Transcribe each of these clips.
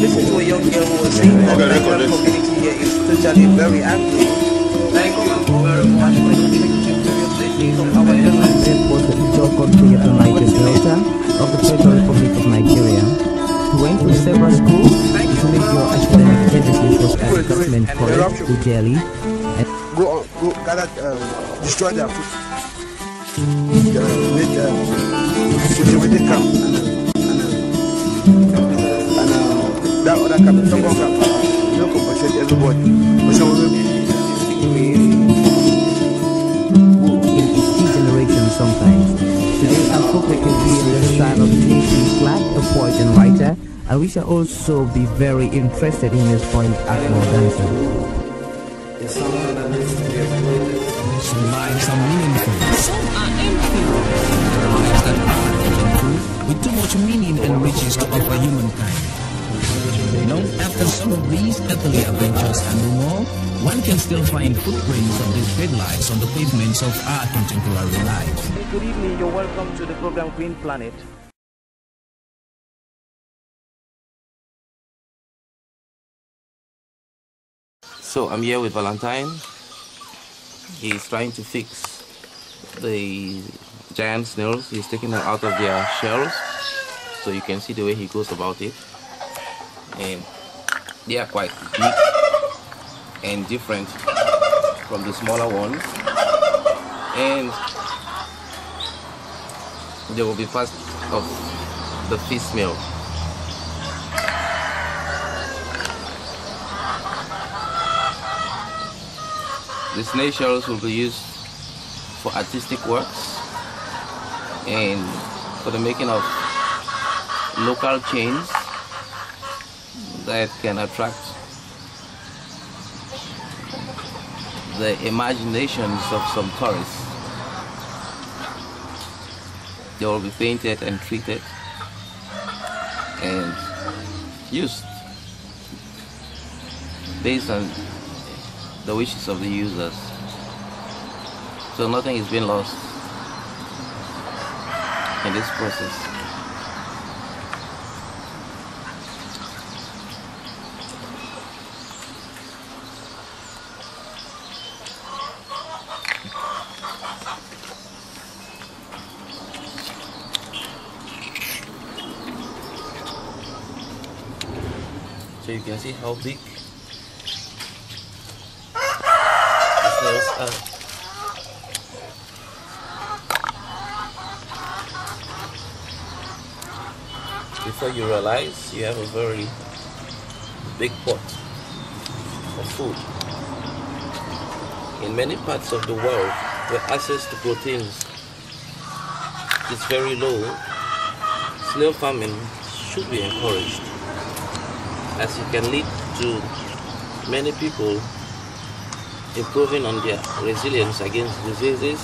listened to a young girl who was saying that the Nigerian community here is totally very angry. Thank you very much for the presentation of our government. Was the Ijaw country of the Niger Delta of the Federal Republic of Nigeria. He went to several schools to make your academic genesis was at the government college, Ujeli, and go gather, destroy their food. Make cultivated camp and that other camp, Tongo camp, don't compensate everybody. But some of them generation sometimes. Today our focus will be on the style of J.C. Clark, a poet and writer, and we shall also be very interested in his point at more dancing. It's someone that needs to be exploited. Some lives are meaningful, some are empty. Lives that are meaningful, with too much meaning and riches to offer humankind. After some of these earthly adventures and more, one can still find footprints of these great lives on the pavements of our contemporary lives. Good evening, you're welcome to the program Green Planet. So I'm here with Valentine. He's trying to fix the giant snails. He's taking them out of their shells. So you can see the way he goes about it. And they are quite big and different from the smaller ones. And they will be part of the feast meal. The snail shells will be used for artistic works and for the making of local chains that can attract the imaginations of some tourists. They will be painted and treated and used based on the wishes of the users. So nothing is being lost in this process. So you can see how big the snails are. Before you realize, you have a very big pot of food. In many parts of the world where access to proteins is very low, snail farming should be encouraged, as it can lead to many people improving on their resilience against diseases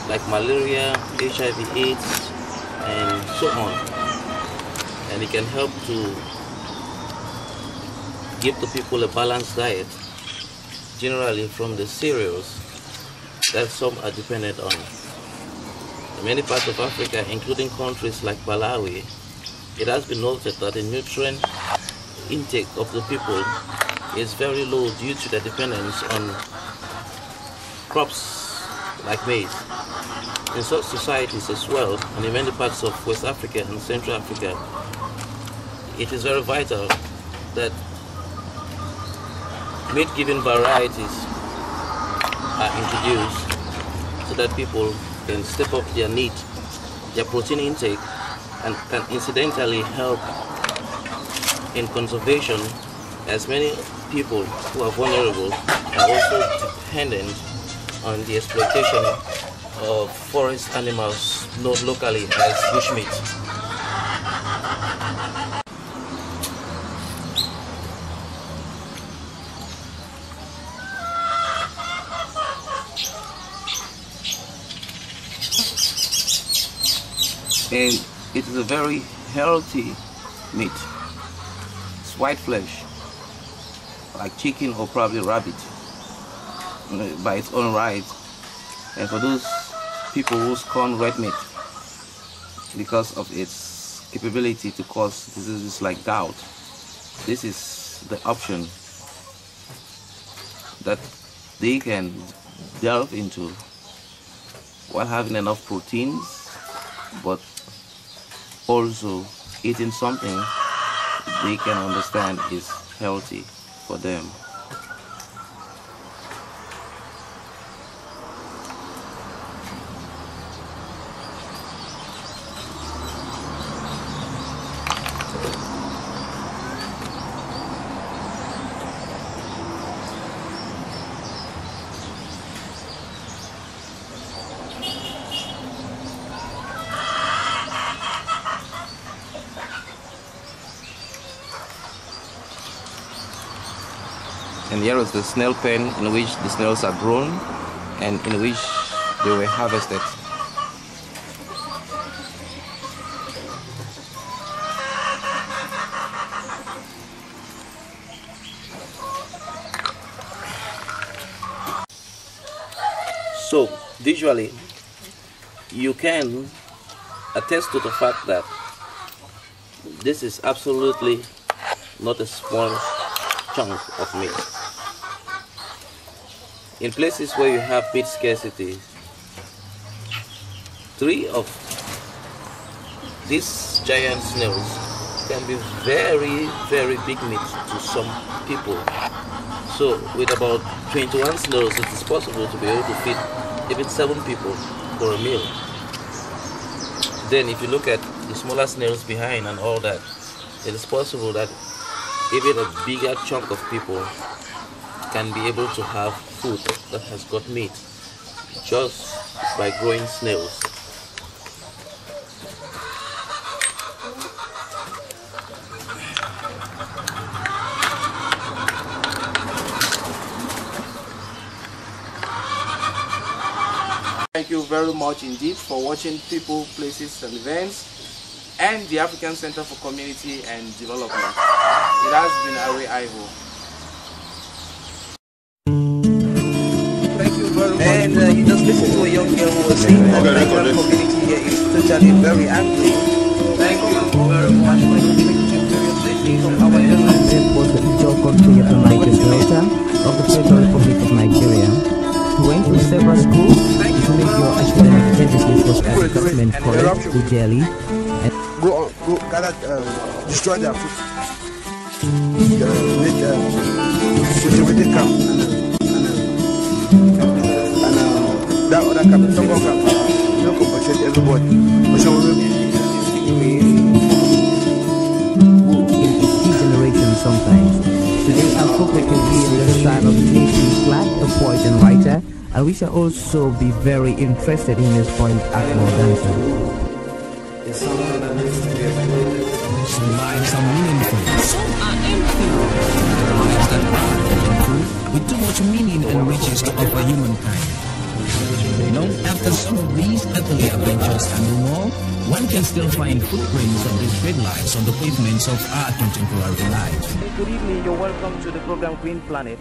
like malaria, HIV/AIDS, and so on. And it can help to give the people a balanced diet, generally from the cereals that some are dependent on. In many parts of Africa, including countries like Malawi, it has been noted that the nutrient intake of the people is very low due to the dependence on crops like maize. In such societies as well, and in many parts of West Africa and Central Africa, it is very vital that meat-giving varieties are introduced so that people can step up their protein intake, and can incidentally help in conservation, as many people who are vulnerable are also dependent on the exploitation of forest animals known locally as bushmeat. And it is a very healthy meat. It's white flesh, like chicken or probably rabbit by its own right. And for those people who scorn red meat because of its capability to cause diseases like gout, this is the option that they can delve into while having enough proteins, but also eating something they can understand is healthy for them. And here is the snail pen in which the snails are grown and in which they were harvested. So visually you can attest to the fact that this is absolutely not a small chunk of meat. In places where you have meat scarcity, 3 of these giant snails can be very, very big meat to some people. So with about 21 snails, it is possible to be able to feed even 7 people for a meal. Then if you look at the smaller snails behind and all that, it is possible that even a bigger chunk of people can be able to have food that has got meat just by growing snails. Thank you very much indeed for watching People, Places and Events and the African Center for Community and Development. It has been Arrey Ivo. Thank you very much. And you just listen to a young girl who was saying that the Nigerian community here is totally very angry. Thank you very much for your listening from our airline. It was the Ijaw country of the Niger Delta of the Federal Republic of Nigeria. He went to several schools to make your academic tendencies was as government college to Delhi. And Go gather, destroy their food. Make situated camp. And that other camp, Tongo camp, don't compensate everybody. in its generation sometimes. Today I'll focus on the style of J.P. Clark, a poet and writer, and we shall also be very interested in his point Akbar dancer. It's someone that needs to be exploited. Some lives are meaningful, some are empty. There are lives that are meaningful, with too much meaning and riches to offer humankind. You know, after some of these earthly adventures and more, one can still find footprints of these great lives on the pavements of our contemporary life. Good evening, you're welcome to the program Green Planet.